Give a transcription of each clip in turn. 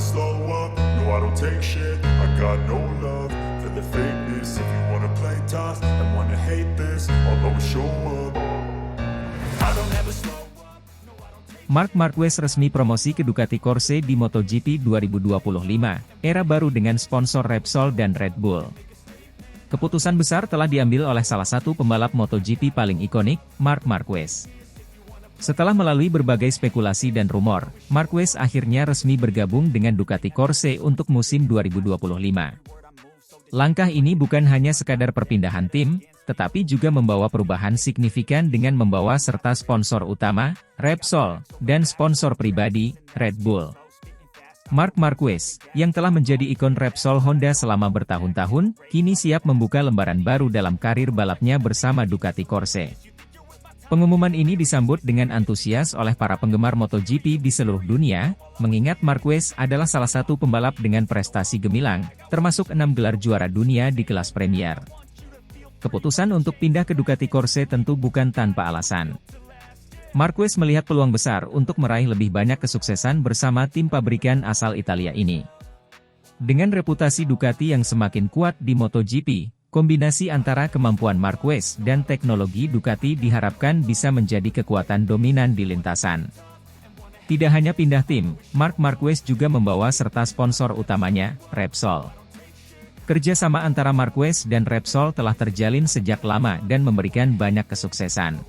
slow up, no I don't take shit. I got no love for the fakeness. If you wanna play tough and wanna hate this, I'll always show up. I don't ever slow up. Marc Marquez resmi promosi ke Ducati Corse di MotoGP 2025, era baru dengan sponsor Repsol dan Red Bull. Keputusan besar telah diambil oleh salah satu pembalap MotoGP paling ikonik, Marc Marquez. Setelah melalui berbagai spekulasi dan rumor, Marquez akhirnya resmi bergabung dengan Ducati Corse untuk musim 2025. Langkah ini bukan hanya sekadar perpindahan tim, tetapi juga membawa perubahan signifikan dengan membawa serta sponsor utama, Repsol, dan sponsor pribadi, Red Bull. Marc Marquez, yang telah menjadi ikon Repsol Honda selama bertahun-tahun, kini siap membuka lembaran baru dalam karir balapnya bersama Ducati Corse. Pengumuman ini disambut dengan antusias oleh para penggemar MotoGP di seluruh dunia, mengingat Marquez adalah salah satu pembalap dengan prestasi gemilang, termasuk 6 gelar juara dunia di kelas Premier. Keputusan untuk pindah ke Ducati Corse tentu bukan tanpa alasan. Marquez melihat peluang besar untuk meraih lebih banyak kesuksesan bersama tim pabrikan asal Italia ini. Dengan reputasi Ducati yang semakin kuat di MotoGP, kombinasi antara kemampuan Marquez dan teknologi Ducati diharapkan bisa menjadi kekuatan dominan di lintasan. Tidak hanya pindah tim, Marc Marquez juga membawa serta sponsor utamanya, Repsol. Kerjasama antara Marquez dan Repsol telah terjalin sejak lama dan memberikan banyak kesuksesan.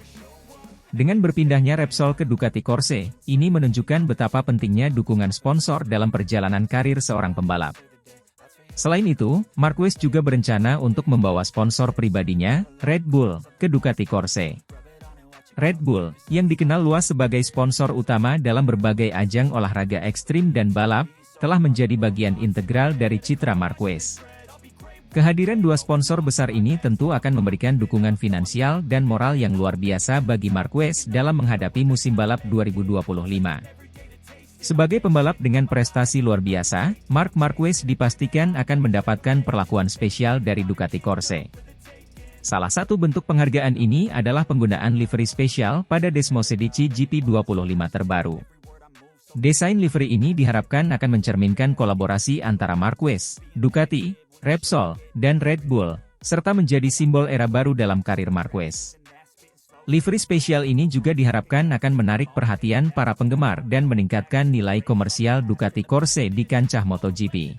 Dengan berpindahnya Repsol ke Ducati Corse, ini menunjukkan betapa pentingnya dukungan sponsor dalam perjalanan karir seorang pembalap. Selain itu, Marquez juga berencana untuk membawa sponsor pribadinya, Red Bull, ke Ducati Corse. Red Bull, yang dikenal luas sebagai sponsor utama dalam berbagai ajang olahraga ekstrim dan balap, telah menjadi bagian integral dari citra Marquez. Kehadiran dua sponsor besar ini tentu akan memberikan dukungan finansial dan moral yang luar biasa bagi Marquez dalam menghadapi musim balap 2025. Sebagai pembalap dengan prestasi luar biasa, Marc Marquez dipastikan akan mendapatkan perlakuan spesial dari Ducati Corse. Salah satu bentuk penghargaan ini adalah penggunaan livery spesial pada Desmosedici GP25 terbaru. Desain livery ini diharapkan akan mencerminkan kolaborasi antara Marquez, Ducati, Repsol, dan Red Bull, serta menjadi simbol era baru dalam karir Marquez. Livery spesial ini juga diharapkan akan menarik perhatian para penggemar dan meningkatkan nilai komersial Ducati Corse di kancah MotoGP.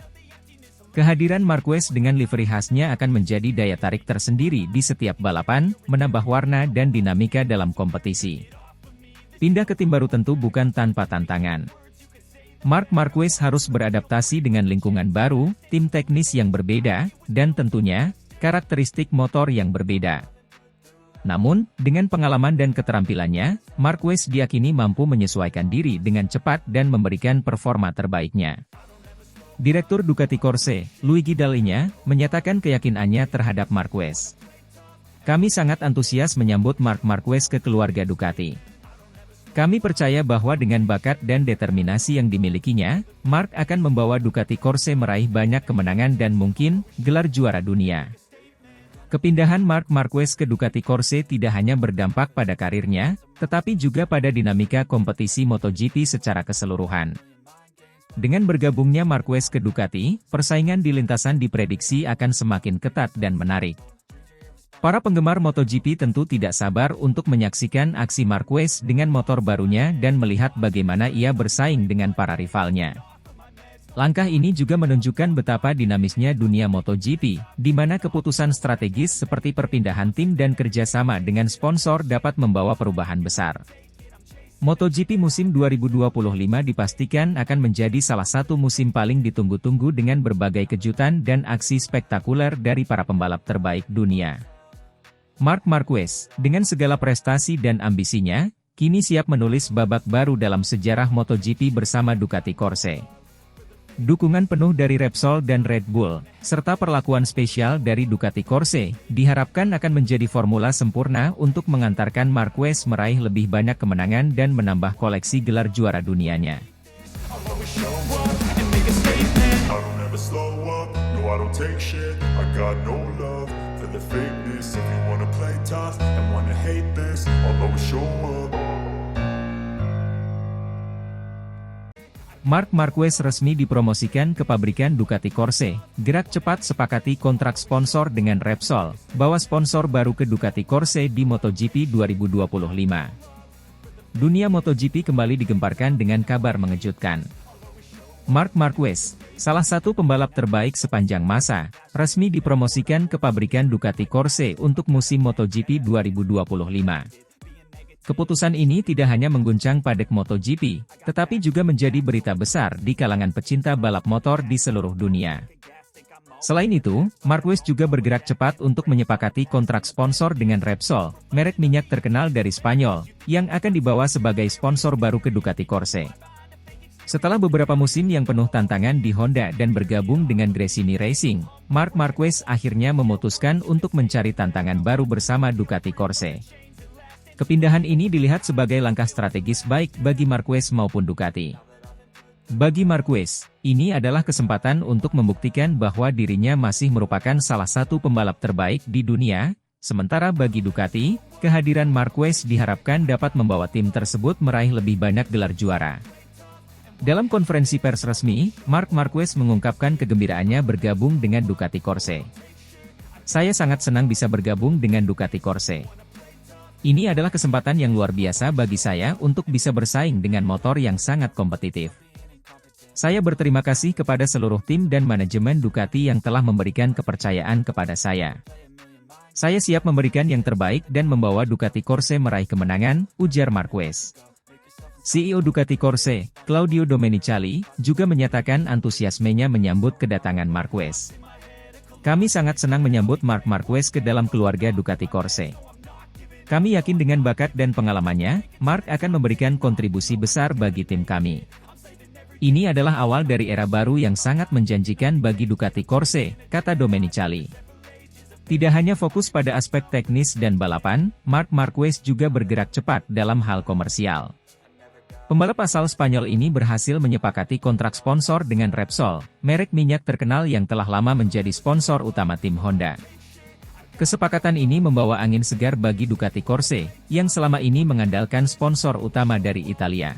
Kehadiran Marquez dengan livery khasnya akan menjadi daya tarik tersendiri di setiap balapan, menambah warna dan dinamika dalam kompetisi. Pindah ke tim baru tentu bukan tanpa tantangan. Marc Marquez harus beradaptasi dengan lingkungan baru, tim teknis yang berbeda, dan tentunya, karakteristik motor yang berbeda. Namun, dengan pengalaman dan keterampilannya, Marquez diyakini mampu menyesuaikan diri dengan cepat dan memberikan performa terbaiknya. Direktur Ducati Corse, Luigi Dall'Igna, menyatakan keyakinannya terhadap Marquez. Kami sangat antusias menyambut Marc Marquez ke keluarga Ducati. Kami percaya bahwa dengan bakat dan determinasi yang dimilikinya, Marc akan membawa Ducati Corse meraih banyak kemenangan dan mungkin, gelar juara dunia. Kepindahan Marc Marquez ke Ducati Corse tidak hanya berdampak pada karirnya, tetapi juga pada dinamika kompetisi MotoGP secara keseluruhan. Dengan bergabungnya Marquez ke Ducati, persaingan di lintasan diprediksi akan semakin ketat dan menarik. Para penggemar MotoGP tentu tidak sabar untuk menyaksikan aksi Marquez dengan motor barunya dan melihat bagaimana ia bersaing dengan para rivalnya. Langkah ini juga menunjukkan betapa dinamisnya dunia MotoGP, di mana keputusan strategis seperti perpindahan tim dan kerjasama dengan sponsor dapat membawa perubahan besar. MotoGP musim 2025 dipastikan akan menjadi salah satu musim paling ditunggu-tunggu dengan berbagai kejutan dan aksi spektakuler dari para pembalap terbaik dunia. Marc Marquez, dengan segala prestasi dan ambisinya, kini siap menulis babak baru dalam sejarah MotoGP bersama Ducati Corse. Dukungan penuh dari Repsol dan Red Bull, serta perlakuan spesial dari Ducati Corse, diharapkan akan menjadi formula sempurna untuk mengantarkan Marquez meraih lebih banyak kemenangan dan menambah koleksi gelar juara dunianya. Marc Marquez resmi dipromosikan ke pabrikan Ducati Corse. Gerak cepat sepakati kontrak sponsor dengan Repsol, bawa sponsor baru ke Ducati Corse di MotoGP 2025. Dunia MotoGP kembali digemparkan dengan kabar mengejutkan. Marc Marquez, salah satu pembalap terbaik sepanjang masa, resmi dipromosikan ke pabrikan Ducati Corse untuk musim MotoGP 2025. Keputusan ini tidak hanya mengguncang padek MotoGP, tetapi juga menjadi berita besar di kalangan pecinta balap motor di seluruh dunia. Selain itu, Marquez juga bergerak cepat untuk menyepakati kontrak sponsor dengan Repsol, merek minyak terkenal dari Spanyol, yang akan dibawa sebagai sponsor baru ke Ducati Corse. Setelah beberapa musim yang penuh tantangan di Honda dan bergabung dengan Gresini Racing, Marc Marquez akhirnya memutuskan untuk mencari tantangan baru bersama Ducati Corse. Kepindahan ini dilihat sebagai langkah strategis baik bagi Marquez maupun Ducati. Bagi Marquez, ini adalah kesempatan untuk membuktikan bahwa dirinya masih merupakan salah satu pembalap terbaik di dunia, sementara bagi Ducati, kehadiran Marquez diharapkan dapat membawa tim tersebut meraih lebih banyak gelar juara. Dalam konferensi pers resmi, Marc Marquez mengungkapkan kegembiraannya bergabung dengan Ducati Corse. "Saya sangat senang bisa bergabung dengan Ducati Corse. Ini adalah kesempatan yang luar biasa bagi saya untuk bisa bersaing dengan motor yang sangat kompetitif. Saya berterima kasih kepada seluruh tim dan manajemen Ducati yang telah memberikan kepercayaan kepada saya. Saya siap memberikan yang terbaik dan membawa Ducati Corse meraih kemenangan," ujar Marquez. CEO Ducati Corse, Claudio Domenicali, juga menyatakan antusiasmenya menyambut kedatangan Marquez. "Kami sangat senang menyambut Marc Marquez ke dalam keluarga Ducati Corse. Kami yakin dengan bakat dan pengalamannya, Marc akan memberikan kontribusi besar bagi tim kami. Ini adalah awal dari era baru yang sangat menjanjikan bagi Ducati Corse," kata Domenicali. Tidak hanya fokus pada aspek teknis dan balapan, Marc Marquez juga bergerak cepat dalam hal komersial. Pembalap asal Spanyol ini berhasil menyepakati kontrak sponsor dengan Repsol, merek minyak terkenal yang telah lama menjadi sponsor utama tim Honda. Kesepakatan ini membawa angin segar bagi Ducati Corse, yang selama ini mengandalkan sponsor utama dari Italia.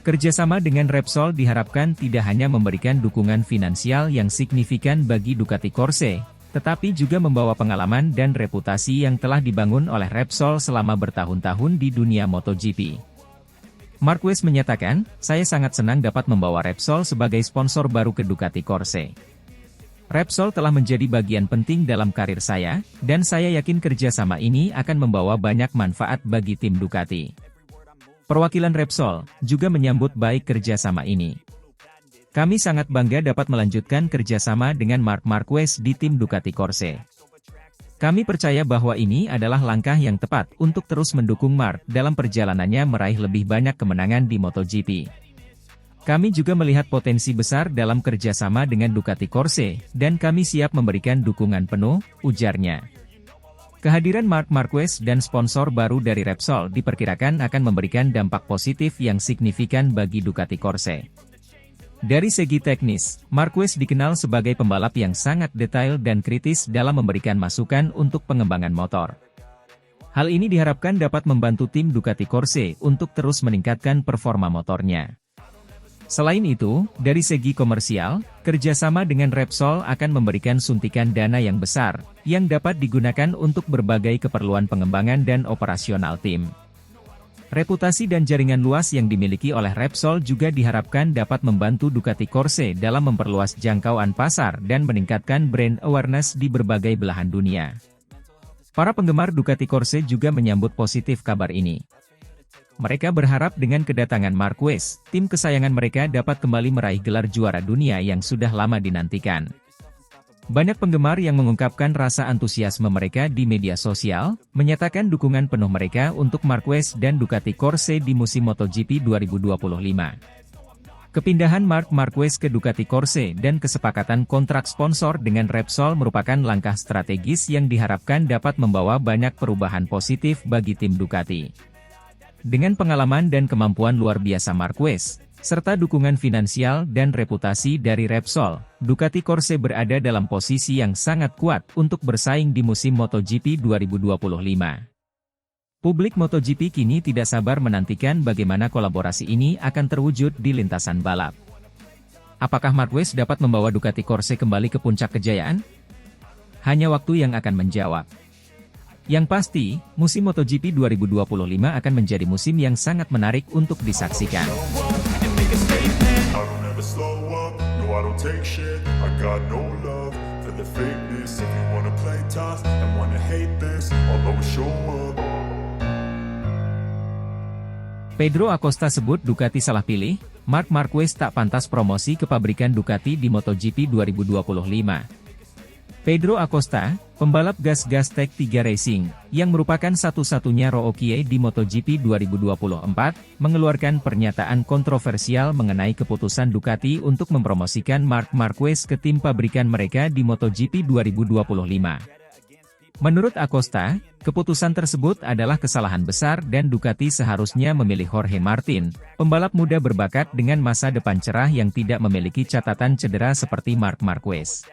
Kerjasama dengan Repsol diharapkan tidak hanya memberikan dukungan finansial yang signifikan bagi Ducati Corse, tetapi juga membawa pengalaman dan reputasi yang telah dibangun oleh Repsol selama bertahun-tahun di dunia MotoGP. Marquez menyatakan, "Saya sangat senang dapat membawa Repsol sebagai sponsor baru ke Ducati Corse. Repsol telah menjadi bagian penting dalam karir saya, dan saya yakin kerjasama ini akan membawa banyak manfaat bagi tim Ducati." Perwakilan Repsol juga menyambut baik kerjasama ini. "Kami sangat bangga dapat melanjutkan kerjasama dengan Marc Marquez di tim Ducati Corse. Kami percaya bahwa ini adalah langkah yang tepat untuk terus mendukung Marc dalam perjalanannya meraih lebih banyak kemenangan di MotoGP. Kami juga melihat potensi besar dalam kerjasama dengan Ducati Corse, dan kami siap memberikan dukungan penuh," ujarnya. Kehadiran Marc Marquez dan sponsor baru dari Repsol diperkirakan akan memberikan dampak positif yang signifikan bagi Ducati Corse. Dari segi teknis, Marquez dikenal sebagai pembalap yang sangat detail dan kritis dalam memberikan masukan untuk pengembangan motor. Hal ini diharapkan dapat membantu tim Ducati Corse untuk terus meningkatkan performa motornya. Selain itu, dari segi komersial, kerjasama dengan Repsol akan memberikan suntikan dana yang besar, yang dapat digunakan untuk berbagai keperluan pengembangan dan operasional tim. Reputasi dan jaringan luas yang dimiliki oleh Repsol juga diharapkan dapat membantu Ducati Corse dalam memperluas jangkauan pasar dan meningkatkan brand awareness di berbagai belahan dunia. Para penggemar Ducati Corse juga menyambut positif kabar ini. Mereka berharap dengan kedatangan Marquez, tim kesayangan mereka dapat kembali meraih gelar juara dunia yang sudah lama dinantikan. Banyak penggemar yang mengungkapkan rasa antusiasme mereka di media sosial, menyatakan dukungan penuh mereka untuk Marquez dan Ducati Corse di musim MotoGP 2025. Kepindahan Marc Marquez ke Ducati Corse dan kesepakatan kontrak sponsor dengan Repsol merupakan langkah strategis yang diharapkan dapat membawa banyak perubahan positif bagi tim Ducati. Dengan pengalaman dan kemampuan luar biasa Marquez, serta dukungan finansial dan reputasi dari Repsol, Ducati Corse berada dalam posisi yang sangat kuat untuk bersaing di musim MotoGP 2025. Publik MotoGP kini tidak sabar menantikan bagaimana kolaborasi ini akan terwujud di lintasan balap. Apakah Marquez dapat membawa Ducati Corse kembali ke puncak kejayaan? Hanya waktu yang akan menjawab. Yang pasti, musim MotoGP 2025 akan menjadi musim yang sangat menarik untuk disaksikan. I don't ever slow up, no I don't take shit. I got no love for the fakeness. If you wanna play tough and wanna hate this, I'll always show up. Pedro Acosta sebut Ducati salah pilih, Marc Marquez tak pantas promosi ke pabrikan Ducati di MotoGP 2025. Pedro Acosta, pembalap gas-gas Tech3 Racing, yang merupakan satu-satunya rookie di MotoGP 2024, mengeluarkan pernyataan kontroversial mengenai keputusan Ducati untuk mempromosikan Marc Marquez ke tim pabrikan mereka di MotoGP 2025. Menurut Acosta, keputusan tersebut adalah kesalahan besar dan Ducati seharusnya memilih Jorge Martin, pembalap muda berbakat dengan masa depan cerah yang tidak memiliki catatan cedera seperti Marc Marquez.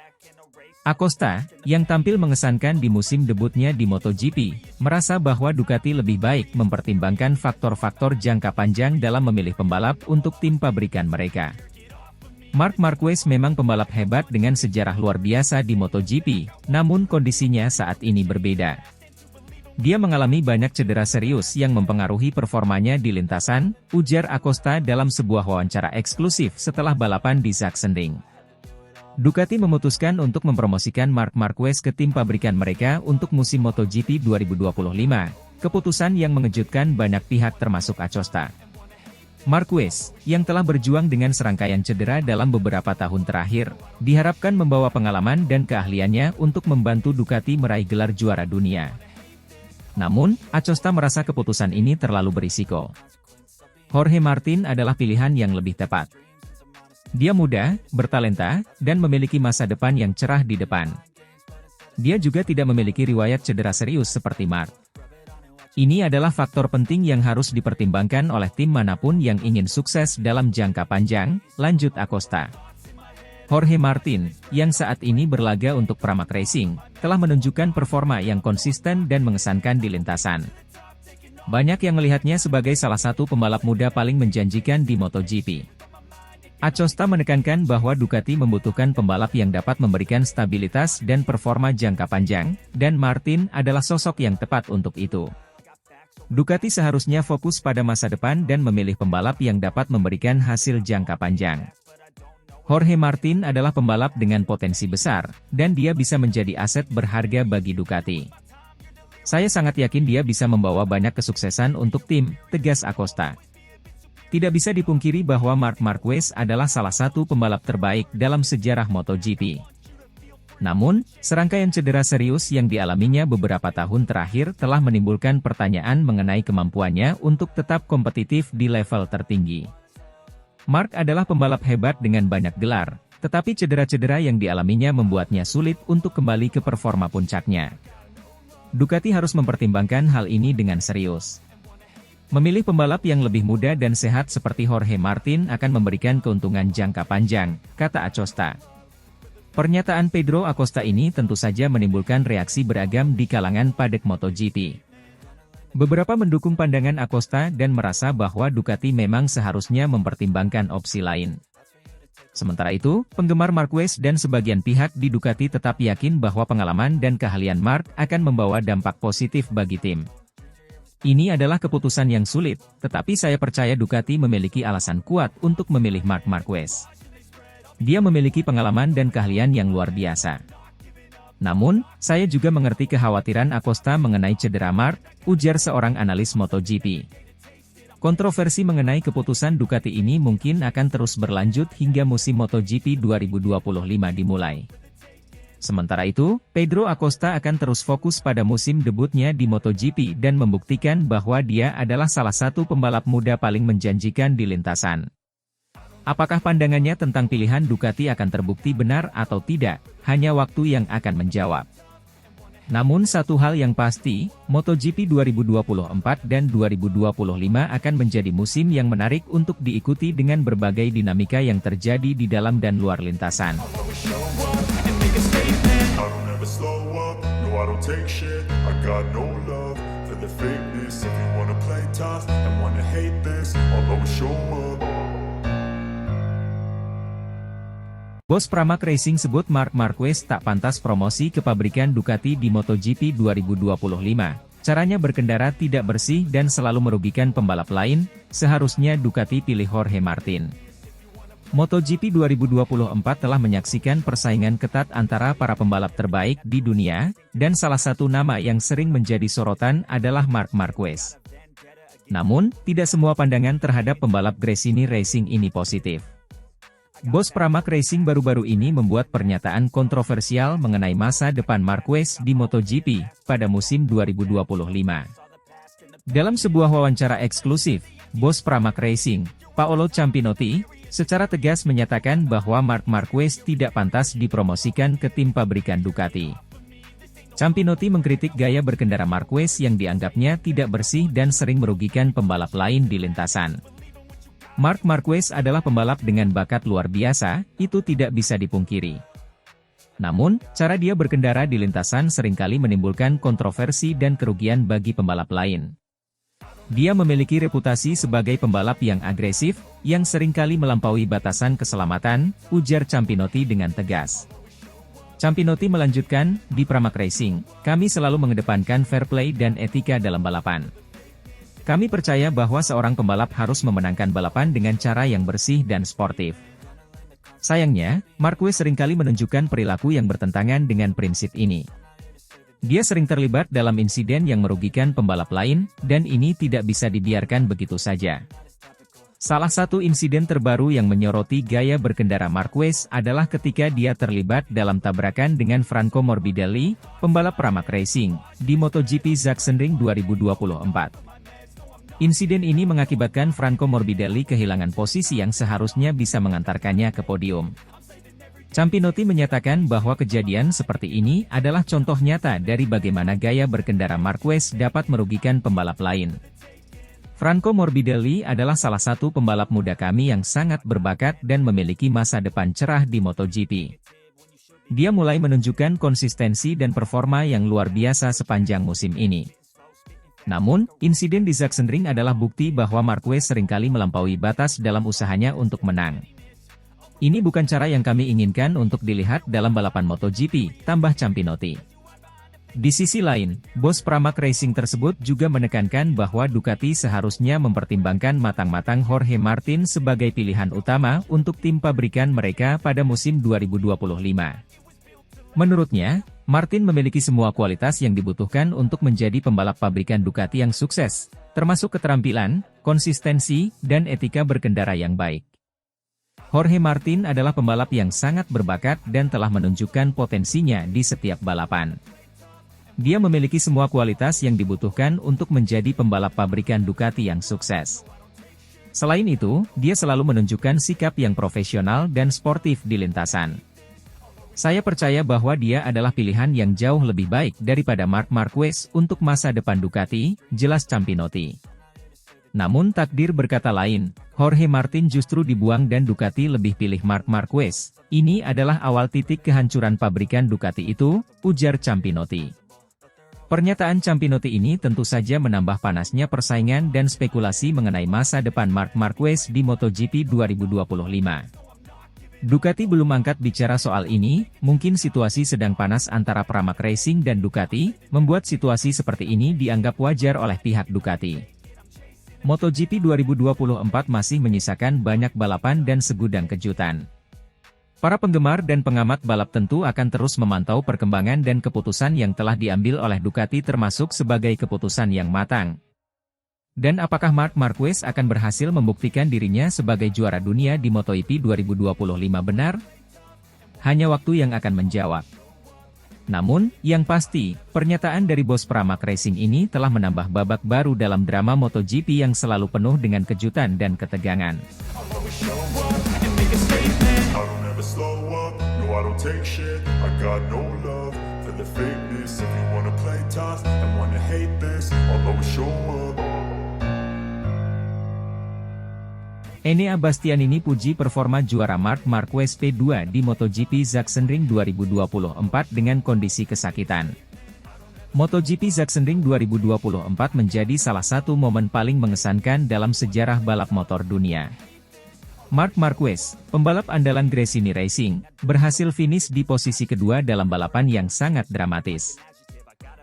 Acosta, yang tampil mengesankan di musim debutnya di MotoGP, merasa bahwa Ducati lebih baik mempertimbangkan faktor-faktor jangka panjang dalam memilih pembalap untuk tim pabrikan mereka. Marc Marquez memang pembalap hebat dengan sejarah luar biasa di MotoGP, namun kondisinya saat ini berbeda. Dia mengalami banyak cedera serius yang mempengaruhi performanya di lintasan, ujar Acosta dalam sebuah wawancara eksklusif setelah balapan di Sachsenring. Ducati memutuskan untuk mempromosikan Marc Marquez ke tim pabrikan mereka untuk musim MotoGP 2025, keputusan yang mengejutkan banyak pihak termasuk Acosta. Marquez, yang telah berjuang dengan serangkaian cedera dalam beberapa tahun terakhir, diharapkan membawa pengalaman dan keahliannya untuk membantu Ducati meraih gelar juara dunia. Namun, Acosta merasa keputusan ini terlalu berisiko. Jorge Martin adalah pilihan yang lebih tepat. Dia muda, bertalenta, dan memiliki masa depan yang cerah di depan. Dia juga tidak memiliki riwayat cedera serius seperti Marc. Ini adalah faktor penting yang harus dipertimbangkan oleh tim manapun yang ingin sukses dalam jangka panjang, lanjut Acosta. Jorge Martin, yang saat ini berlaga untuk Pramac Racing, telah menunjukkan performa yang konsisten dan mengesankan di lintasan. Banyak yang melihatnya sebagai salah satu pembalap muda paling menjanjikan di MotoGP. Acosta menekankan bahwa Ducati membutuhkan pembalap yang dapat memberikan stabilitas dan performa jangka panjang, dan Martin adalah sosok yang tepat untuk itu. Ducati seharusnya fokus pada masa depan dan memilih pembalap yang dapat memberikan hasil jangka panjang. Jorge Martin adalah pembalap dengan potensi besar, dan dia bisa menjadi aset berharga bagi Ducati. Saya sangat yakin dia bisa membawa banyak kesuksesan untuk tim, tegas Acosta. Tidak bisa dipungkiri bahwa Marc Marquez adalah salah satu pembalap terbaik dalam sejarah MotoGP. Namun, serangkaian cedera serius yang dialaminya beberapa tahun terakhir telah menimbulkan pertanyaan mengenai kemampuannya untuk tetap kompetitif di level tertinggi. Marc adalah pembalap hebat dengan banyak gelar, tetapi cedera-cedera yang dialaminya membuatnya sulit untuk kembali ke performa puncaknya. Ducati harus mempertimbangkan hal ini dengan serius. Memilih pembalap yang lebih muda dan sehat seperti Jorge Martin akan memberikan keuntungan jangka panjang, kata Acosta. Pernyataan Pedro Acosta ini tentu saja menimbulkan reaksi beragam di kalangan padek MotoGP. Beberapa mendukung pandangan Acosta dan merasa bahwa Ducati memang seharusnya mempertimbangkan opsi lain. Sementara itu, penggemar Marquez dan sebagian pihak di Ducati tetap yakin bahwa pengalaman dan keahlian Marc akan membawa dampak positif bagi tim. Ini adalah keputusan yang sulit, tetapi saya percaya Ducati memiliki alasan kuat untuk memilih Marc Marquez. Dia memiliki pengalaman dan keahlian yang luar biasa. Namun, saya juga mengerti kekhawatiran Acosta mengenai cedera Marc, ujar seorang analis MotoGP. Kontroversi mengenai keputusan Ducati ini mungkin akan terus berlanjut hingga musim MotoGP 2025 dimulai. Sementara itu, Pedro Acosta akan terus fokus pada musim debutnya di MotoGP dan membuktikan bahwa dia adalah salah satu pembalap muda paling menjanjikan di lintasan. Apakah pandangannya tentang pilihan Ducati akan terbukti benar atau tidak, hanya waktu yang akan menjawab. Namun satu hal yang pasti, MotoGP 2024 dan 2025 akan menjadi musim yang menarik untuk diikuti dengan berbagai dinamika yang terjadi di dalam dan luar lintasan. I don't ever slow up, no I don't take shit. I got no love for for the fakeness. If you wanna play tough and wanna hate this, I'll always show up. Bos Pramac Racing sebut Marc Marquez tak pantas promosi ke pabrikan Ducati di MotoGP 2025. Caranya berkendara tidak bersih dan selalu merugikan pembalap lain, seharusnya Ducati pilih Jorge Martin. MotoGP 2024 telah menyaksikan persaingan ketat antara para pembalap terbaik di dunia, dan salah satu nama yang sering menjadi sorotan adalah Marc Marquez. Namun, tidak semua pandangan terhadap pembalap Gresini Racing ini positif. Bos Pramac Racing baru-baru ini membuat pernyataan kontroversial mengenai masa depan Marquez di MotoGP pada musim 2025. Dalam sebuah wawancara eksklusif, Bos Pramac Racing, Paolo Campinotti, secara tegas menyatakan bahwa Marc Marquez tidak pantas dipromosikan ke tim pabrikan Ducati. Campinotti mengkritik gaya berkendara Marquez yang dianggapnya tidak bersih dan sering merugikan pembalap lain di lintasan. Marc Marquez adalah pembalap dengan bakat luar biasa, itu tidak bisa dipungkiri. Namun, cara dia berkendara di lintasan seringkali menimbulkan kontroversi dan kerugian bagi pembalap lain. Dia memiliki reputasi sebagai pembalap yang agresif, yang seringkali melampaui batasan keselamatan, ujar Campinotti dengan tegas. Campinotti melanjutkan, di Pramac Racing, kami selalu mengedepankan fair play dan etika dalam balapan. Kami percaya bahwa seorang pembalap harus memenangkan balapan dengan cara yang bersih dan sportif. Sayangnya, Marquez seringkali menunjukkan perilaku yang bertentangan dengan prinsip ini. Dia sering terlibat dalam insiden yang merugikan pembalap lain, dan ini tidak bisa dibiarkan begitu saja. Salah satu insiden terbaru yang menyoroti gaya berkendara Marquez adalah ketika dia terlibat dalam tabrakan dengan Franco Morbidelli, pembalap Pramac Racing, di MotoGP Sachsenring 2024. Insiden ini mengakibatkan Franco Morbidelli kehilangan posisi yang seharusnya bisa mengantarkannya ke podium. Campinotti menyatakan bahwa kejadian seperti ini adalah contoh nyata dari bagaimana gaya berkendara Marquez dapat merugikan pembalap lain. Franco Morbidelli adalah salah satu pembalap muda kami yang sangat berbakat dan memiliki masa depan cerah di MotoGP. Dia mulai menunjukkan konsistensi dan performa yang luar biasa sepanjang musim ini. Namun, insiden di Sachsenring adalah bukti bahwa Marquez seringkali melampaui batas dalam usahanya untuk menang. Ini bukan cara yang kami inginkan untuk dilihat dalam balapan MotoGP, tambah Campinotti. Di sisi lain, bos Pramac Racing tersebut juga menekankan bahwa Ducati seharusnya mempertimbangkan matang-matang Jorge Martin sebagai pilihan utama untuk tim pabrikan mereka pada musim 2025. Menurutnya, Martin memiliki semua kualitas yang dibutuhkan untuk menjadi pembalap pabrikan Ducati yang sukses, termasuk keterampilan, konsistensi, dan etika berkendara yang baik. Jorge Martin adalah pembalap yang sangat berbakat dan telah menunjukkan potensinya di setiap balapan. Dia memiliki semua kualitas yang dibutuhkan untuk menjadi pembalap pabrikan Ducati yang sukses. Selain itu, dia selalu menunjukkan sikap yang profesional dan sportif di lintasan. Saya percaya bahwa dia adalah pilihan yang jauh lebih baik daripada Marc Marquez untuk masa depan Ducati, jelas Campinotti. Namun takdir berkata lain, Jorge Martin justru dibuang dan Ducati lebih pilih Marc Marquez. Ini adalah awal titik kehancuran pabrikan Ducati itu, ujar Campinotti. Pernyataan Campinotti ini tentu saja menambah panasnya persaingan dan spekulasi mengenai masa depan Marc Marquez di MotoGP 2025. Ducati belum angkat bicara soal ini, mungkin situasi sedang panas antara Pramac Racing dan Ducati, membuat situasi seperti ini dianggap wajar oleh pihak Ducati. MotoGP 2024 masih menyisakan banyak balapan dan segudang kejutan. Para penggemar dan pengamat balap tentu akan terus memantau perkembangan dan keputusan yang telah diambil oleh Ducati termasuk sebagai keputusan yang matang. Dan apakah Marc Marquez akan berhasil membuktikan dirinya sebagai juara dunia di MotoGP 2025 benar? Hanya waktu yang akan menjawab. Namun, yang pasti, pernyataan dari bos Pramac Racing ini telah menambah babak baru dalam drama MotoGP yang selalu penuh dengan kejutan dan ketegangan. Enea Bastianini puji performa juara Marc Marquez P2 di MotoGP Sachsenring 2024 dengan kondisi kesakitan. MotoGP Sachsenring 2024 menjadi salah satu momen paling mengesankan dalam sejarah balap motor dunia. Marc Marquez, pembalap andalan Gresini Racing, berhasil finish di posisi kedua dalam balapan yang sangat dramatis.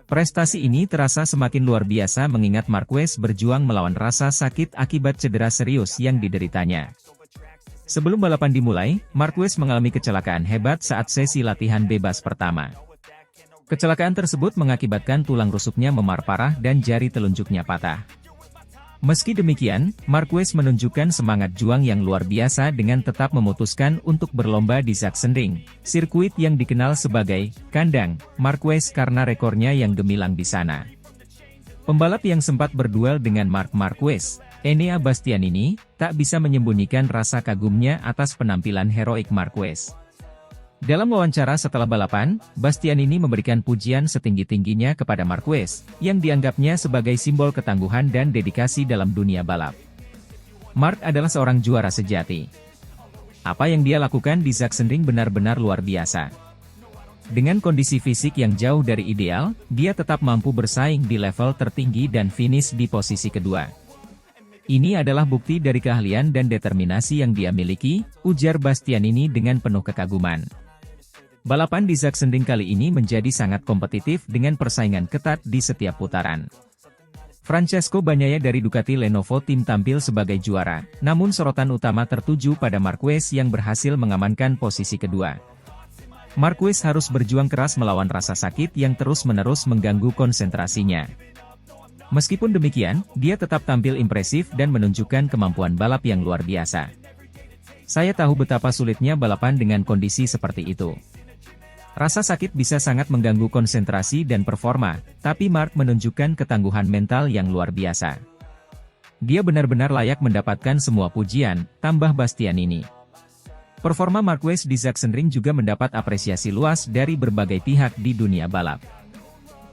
Prestasi ini terasa semakin luar biasa mengingat Marquez berjuang melawan rasa sakit akibat cedera serius yang dideritanya. Sebelum balapan dimulai, Marquez mengalami kecelakaan hebat saat sesi latihan bebas pertama. Kecelakaan tersebut mengakibatkan tulang rusuknya memar parah dan jari telunjuknya patah. Meski demikian, Marquez menunjukkan semangat juang yang luar biasa dengan tetap memutuskan untuk berlomba di Sachsenring, sirkuit yang dikenal sebagai kandang Marquez karena rekornya yang gemilang di sana. Pembalap yang sempat berduel dengan Marc Marquez, Enea Bastianini, tak bisa menyembunyikan rasa kagumnya atas penampilan heroik Marquez. Dalam wawancara setelah balapan, Bastianini memberikan pujian setinggi-tingginya kepada Marquez, yang dianggapnya sebagai simbol ketangguhan dan dedikasi dalam dunia balap. Marc adalah seorang juara sejati. Apa yang dia lakukan di Sachsenring benar-benar luar biasa. Dengan kondisi fisik yang jauh dari ideal, dia tetap mampu bersaing di level tertinggi dan finish di posisi kedua. Ini adalah bukti dari keahlian dan determinasi yang dia miliki, ujar Bastianini dengan penuh kekaguman. Balapan di Sachsenring kali ini menjadi sangat kompetitif dengan persaingan ketat di setiap putaran. Francesco Bagnaia dari Ducati Lenovo Team tampil sebagai juara, namun sorotan utama tertuju pada Marquez yang berhasil mengamankan posisi kedua. Marquez harus berjuang keras melawan rasa sakit yang terus-menerus mengganggu konsentrasinya. Meskipun demikian, dia tetap tampil impresif dan menunjukkan kemampuan balap yang luar biasa. Saya tahu betapa sulitnya balapan dengan kondisi seperti itu. Rasa sakit bisa sangat mengganggu konsentrasi dan performa, tapi Marc menunjukkan ketangguhan mental yang luar biasa. Dia benar-benar layak mendapatkan semua pujian, tambah Bastianini. Performa Marquez di Sachsenring juga mendapat apresiasi luas dari berbagai pihak di dunia balap.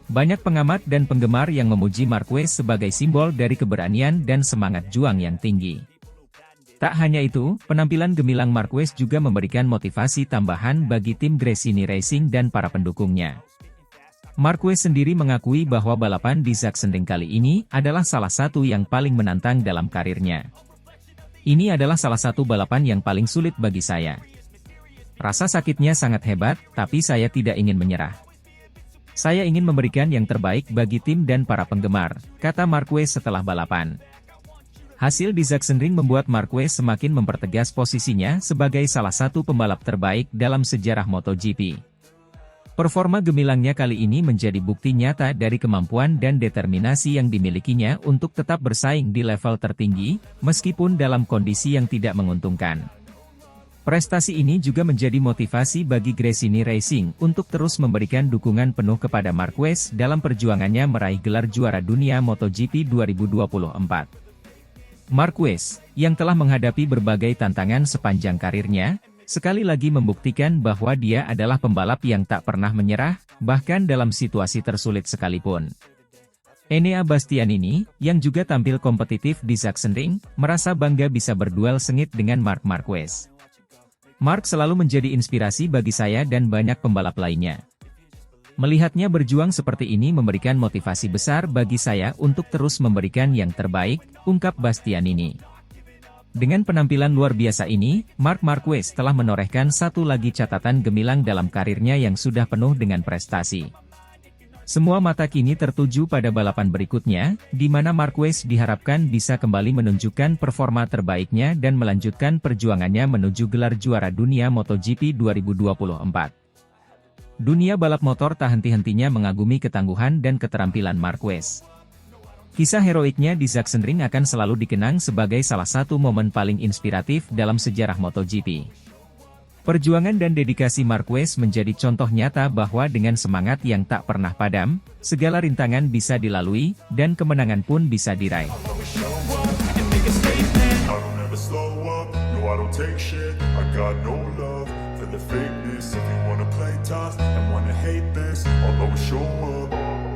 Banyak pengamat dan penggemar yang memuji Marquez sebagai simbol dari keberanian dan semangat juang yang tinggi. Tak hanya itu, penampilan gemilang Marquez juga memberikan motivasi tambahan bagi tim Gresini Racing dan para pendukungnya. Marquez sendiri mengakui bahwa balapan di Sachsenring kali ini adalah salah satu yang paling menantang dalam karirnya. Ini adalah salah satu balapan yang paling sulit bagi saya. Rasa sakitnya sangat hebat, tapi saya tidak ingin menyerah. Saya ingin memberikan yang terbaik bagi tim dan para penggemar, kata Marquez setelah balapan. Hasil di Sachsenring membuat Marquez semakin mempertegas posisinya sebagai salah satu pembalap terbaik dalam sejarah MotoGP. Performa gemilangnya kali ini menjadi bukti nyata dari kemampuan dan determinasi yang dimilikinya untuk tetap bersaing di level tertinggi, meskipun dalam kondisi yang tidak menguntungkan. Prestasi ini juga menjadi motivasi bagi Gresini Racing untuk terus memberikan dukungan penuh kepada Marquez dalam perjuangannya meraih gelar juara dunia MotoGP 2024. Marquez, yang telah menghadapi berbagai tantangan sepanjang karirnya, sekali lagi membuktikan bahwa dia adalah pembalap yang tak pernah menyerah, bahkan dalam situasi tersulit sekalipun. Enea Bastianini, yang juga tampil kompetitif di Sachsenring, merasa bangga bisa berduel sengit dengan Marc Marquez. Marc selalu menjadi inspirasi bagi saya dan banyak pembalap lainnya. Melihatnya berjuang seperti ini memberikan motivasi besar bagi saya untuk terus memberikan yang terbaik, ungkap Bastianini. Dengan penampilan luar biasa ini, Marc Marquez telah menorehkan satu lagi catatan gemilang dalam karirnya yang sudah penuh dengan prestasi. Semua mata kini tertuju pada balapan berikutnya, di mana Marquez diharapkan bisa kembali menunjukkan performa terbaiknya dan melanjutkan perjuangannya menuju gelar juara dunia MotoGP 2024. Dunia balap motor tak henti-hentinya mengagumi ketangguhan dan keterampilan Marquez. Kisah heroiknya di Sachsenring akan selalu dikenang sebagai salah satu momen paling inspiratif dalam sejarah MotoGP. Perjuangan dan dedikasi Marquez menjadi contoh nyata bahwa dengan semangat yang tak pernah padam, segala rintangan bisa dilalui, dan kemenangan pun bisa diraih. The fakeness, if you wanna play tough and wanna hate this, I'll always show up.